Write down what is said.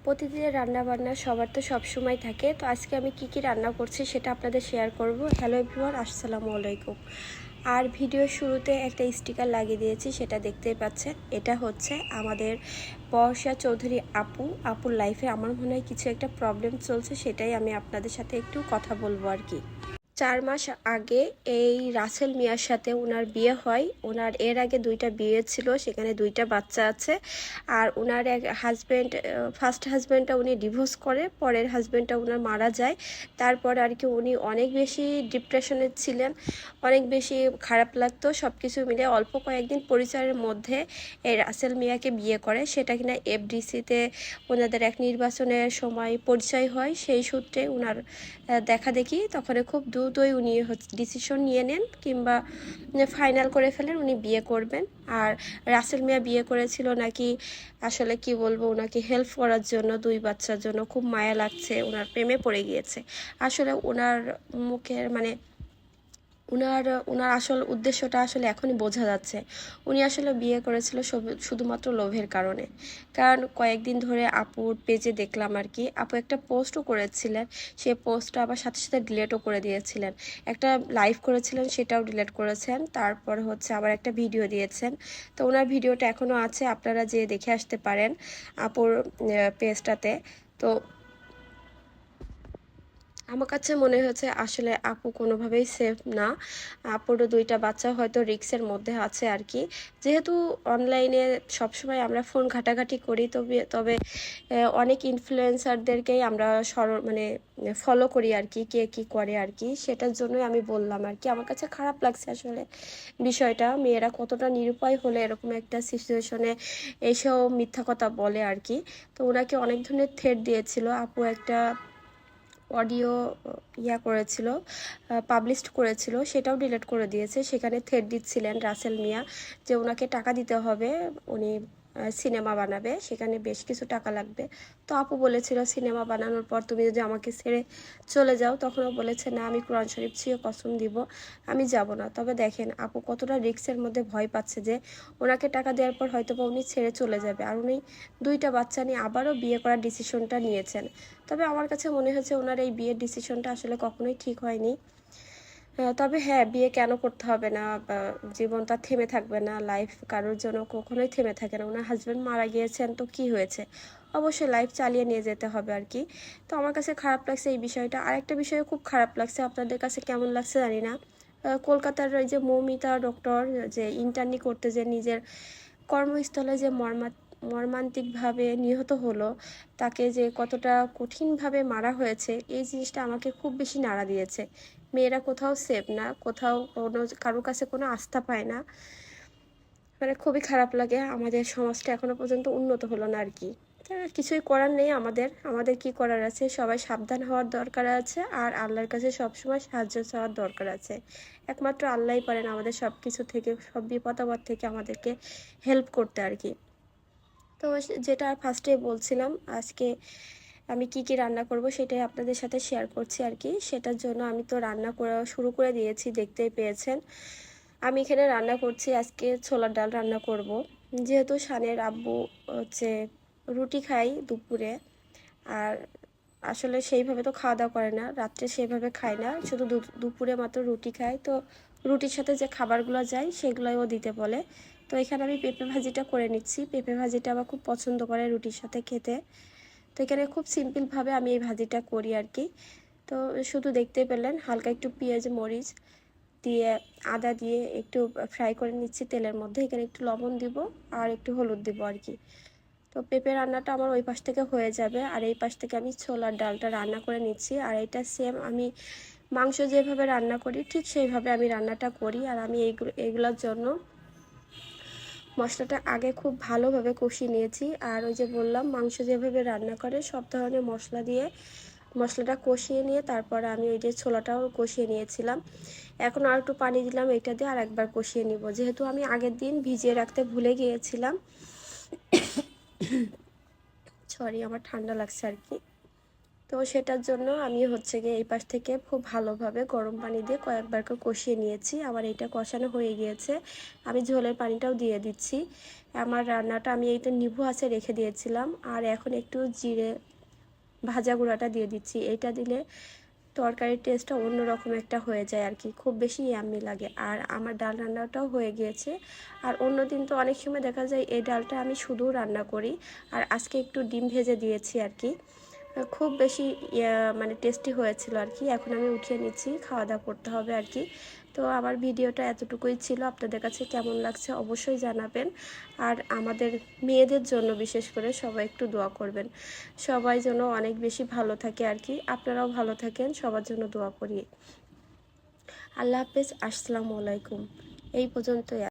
প্রতিদিনের রান্নাবান্না সবার তো সব সময় থাকে। তো আজকে আমি কি রান্না করছি সেটা আপনাদের শেয়ার করব। হ্যালো এভরিওয়ান, আসসালামু আলাইকুম। আর ভিডিওর শুরুতে একটা স্টিকার লাগিয়ে দিয়েছি, সেটা দেখতেই পাচ্ছেন। এটা হচ্ছে আমাদের বর্ষা চৌধুরী আপুর লাইফে আমার মনে হয় কিছু একটা প্রবলেম চলছে, সেটাই আমি আপনাদের সাথে একটু কথা বলবো আর কি। 4 মাস আগে এই রাসেল মিয়ার সাথে ওনার বিয়ে হয়। ওনার এর আগে 2টা বিয়ে ছিল, সেখানে 2টা বাচ্চা আছে। আর ওনার এক হাজব্যান্ড, ফার্স্ট হাজব্যান্ডটা উনি ডিভোর্স করে, পরের হাজব্যান্ডটা ওনার মারা যায়। তারপর আর কি উনি অনেক বেশি ডিপ্রেশনে ছিলেন, অনেক বেশি খারাপ লাগতো। সব কিছু মিলে অল্প কয়েকদিন পরিচয়ের মধ্যে এই রাসেল মিয়াকে বিয়ে করে, সেটা কিনা এফডিসিতে ওনাদের এক নির্বাচনের সময় পরিচয় হয়। সেই সূত্রে ওনার দেখা দেখি তখন খুব দ্রুতই উনি ডিসিশন নিয়ে নেন, কিংবা ফাইনাল করে ফেলেন উনি বিয়ে করবেন। আর রাসেল মিয়া বিয়ে করেছিল নাকি, আসলে কি বলবো, ওনাকে হেল্প করার জন্য, 2 বাচ্চার জন্য। খুব মায়া লাগছে, ওনার প্রেমে পড়ে গিয়েছে। আসলে ওনার মুখের মানে ওনার আসল উদ্দেশ্যটা আসলে এখনই বোঝা যাচ্ছে। উনি আসলে বিয়ে করেছিল শুধুমাত্র লোভের কারণে। কারণ কয়েকদিন ধরে আপুর পেজে দেখলাম আর কি, আপু একটা পোস্টও করেছিলেন, সেই পোস্টটা আবার সাথে সাথে ডিলেটও করে দিয়েছিলেন। একটা লাইভ করেছিলেন, সেটাও ডিলেট করেছেন। তারপর হচ্ছে আবার একটা ভিডিও দিয়েছেন। তো ওনার ভিডিওটা এখনও আছে, আপনারা যে দেখে আসতে পারেন আপুর পেজটাতে। তো আমার কাছে মনে হয়েছে আসলে আপু কোনোভাবেই সেফ না। আপুরও 2টা বাচ্চা হয়তো রিস্কের মধ্যে আছে আর কি। যেহেতু অনলাইনে সবসময় আমরা ফোন ঘাটাঘাটি করি, তবে তবে অনেক ইনফ্লুয়েন্সারদেরকেই আমরা মানে ফলো করি আর কি, কে কী করে আর কি। সেটার জন্যই আমি বললাম আর কি। আমার কাছে খারাপ লাগছে আসলে বিষয়টা। মেয়েরা কতটা নিরুপায় হলে এরকম একটা সিচুয়েশনে এসেও মিথ্যা কথা বলে আর কি। তো ওনাকে অনেক ধরনের থ্রেট দিয়েছিল। আপু একটা অডিও করেছিল, পাবলিশ করেছিল, সেটাও ডিলিট করে দিয়েছে। সেখানে থ্রেট দিচ্ছিলেন রাসেল মিয়া যে ওনাকে টাকা দিতে হবে, উনি সিনেমা বানাবে, সেখানে বেশ কিছু টাকা লাগবে। তো আপু বলেছিল সিনেমা বানানোর পর তুমি যদি আমাকে ছেড়ে চলে যাও, তখনও বলেছে না, আমি কোরআন শরীফ ছুঁয়ে কসম দিব আমি যাব না। তবে দেখেন আপু কতটা রিস্কের মধ্যে ভয় পাচ্ছে যে ওনাকে টাকা দেওয়ার পর হয়তো বা উনি ছেড়ে চলে যাবে, আর উনি 2টা বাচ্চা নিয়ে আবারও বিয়ে করার ডিসিশনটা নিয়েছেন। তবে আমার কাছে মনে হচ্ছে ওনার এই বিয়ের ডিসিশনটা আসলে কখনোই ঠিক হয়নি। তবে হ্যাঁ, বিয়ে কেন করতে হবে না, জীবনটা থেমে থাকবে না, লাইফ কারোর জন্য কখনোই থেমে থাকে না। ওনার হাজব্যান্ড মারা গিয়েছেন তো কি হয়েছে, অবশ্যই লাইফ চালিয়ে নিয়ে যেতে হবে আর কি। তো আমার কাছে খারাপ লাগছে এই বিষয়টা। আরেকটা বিষয়ে খুব খারাপ লাগছে, আপনাদের কাছে কেমন লাগছে জানি না। কলকাতার ওই যে মৌমিতা ডক্টর, যে ইন্টার্নি করতে যে নিজের কর্মস্থলে যে মর্মান্তিকভাবে নিহত হলো, তাকে যে কতটা কঠিনভাবে মারা হয়েছে, এই জিনিসটা আমাকে খুব বেশি নাড়া দিয়েছে। মেয়েরা কোথাও সেফ না, কোথাও কোনো কারোর কাছে কোনো আস্থা পায় না। মানে খুবই খারাপ লাগে। আমাদের সমাজটা এখনো পর্যন্ত উন্নত হলো না আর কি। কিছুই করার নেই। আমাদের কি করার আছে, সবাই সাবধান হওয়ার দরকার আছে, আর আল্লাহর কাছে সবসময় সাহায্য চাওয়ার দরকার আছে। একমাত্র আল্লাহই পারেন আমাদের সব কিছু থেকে, সব বিপদ আপদ থেকে আমাদেরকে হেল্প করতে আর কি। তো যেটা ফার্স্টে বলছিলাম, আজকে আমি কি রান্না করব সেটাই আপনাদের সাথে শেয়ার করছি আর কি। সেটার জন্য আমি তো রান্না করা শুরু করে দিয়েছি, দেখতেই পেয়েছেন। আমি এখানে রান্না করছি, আজকে ছোলার ডাল রান্না করব। যেহেতু শানের আব্বু হচ্ছে রুটি খাই দুপুরে, আর আসলে সেইভাবে তো খাওয়া দাওয়া করে না, রাত্রে সেইভাবে খায় না, শুধু দুপুরে মাত্র রুটি খায়। তো রুটির সাথে যে খাবারগুলো যায় সেগুলোই ও দিতে বলে। তো এখানে আমি পেঁপে ভাজিটা করে নিচ্ছি। পেঁপে ভাজিটা আবার খুব পছন্দ করে রুটির সাথে খেতে। তো এখানে খুব সিম্পলভাবে আমি এই ভাজিটা করি আর কি। তো শুধু দেখতে পেলেন হালকা একটু পেঁয়াজ মরিচ দিয়ে, আদা দিয়ে একটু ফ্রাই করে নিচ্ছি তেলের মধ্যে। এখানে একটু লবণ দিব আর একটু হলুদ দিব আর কি। তো পেঁপে রান্নাটা আমার ওই পাশ থেকে হয়ে যাবে, আর এই পাশ থেকে আমি ছোলার ডালটা রান্না করে নিচ্ছি। আর এটা সেম আমি মাংস যেভাবে রান্না করি ঠিক সেইভাবে আমি রান্নাটা করি। আর আমি এইগুলোর জন্য মশলাটা আগে খুব ভালোভাবে কষিয়ে নিয়েছি। আর ওই যে বললাম মাংস যেভাবে রান্না করে সব ধরনের মশলা দিয়ে মশলাটা কষিয়ে নিয়ে তারপর আমি ওই যে ছোলাটাও কষিয়ে নিয়েছিলাম। এখন আর একটু পানি দিলাম, এটা দিয়ে আর একবার কষিয়ে নিব, যেহেতু আমি আগের দিন ভিজিয়ে রাখতে ভুলে গিয়েছিলাম। সরি, আমার ঠান্ডা লাগছে আর কি। তো সেটার জন্য আমি হচ্ছে গিয়ে এই পাশ থেকে খুব ভালোভাবে গরম পানি দিয়ে কয়েকবার করে কষিয়ে নিয়েছি। আমার এটা কষানো হয়ে গিয়েছে, আমি ঝোলের পানিটাও দিয়ে দিচ্ছি। আমার রান্নাটা আমি এইটা নিভু আঁচে রেখে দিয়েছিলাম। আর এখন একটু জিরে ভাজা গুঁড়াটা দিয়ে দিচ্ছি। এটা দিলে তরকারির টেস্টটা অন্যরকম একটা হয়ে যায় আর কি, খুব বেশি ইয়াম্মি লাগে। আর আমার ডাল রান্নাটাও হয়ে গিয়েছে। আর অন্য দিন তো অনেক সময় দেখা যায় এই ডালটা আমি শুধু রান্না করি, আর আজকে একটু ডিম ভেজে দিয়েছি আর কি। খুব বেশি মানে টেস্টি হয়েছিল আর কি। এখন আমি উঠিয়ে নিচ্ছি, খাওয়া দাওয়া করতে হবে আর কি। তো আমার ভিডিওটা এতটুকুই ছিল, আপনাদের কাছে কেমন লাগছে অবশ্যই জানাবেন। আর আমাদের মেয়েদের জন্য বিশেষ করে সবাই একটু দোয়া করবেন, সবাই যেন অনেক বেশি ভালো থাকে আর কি। আপনারাও ভালো থাকেন, সবার জন্য দোয়া করি। আল্লাহ হাফেজ, আসসালামু আলাইকুম। এই পর্যন্তই।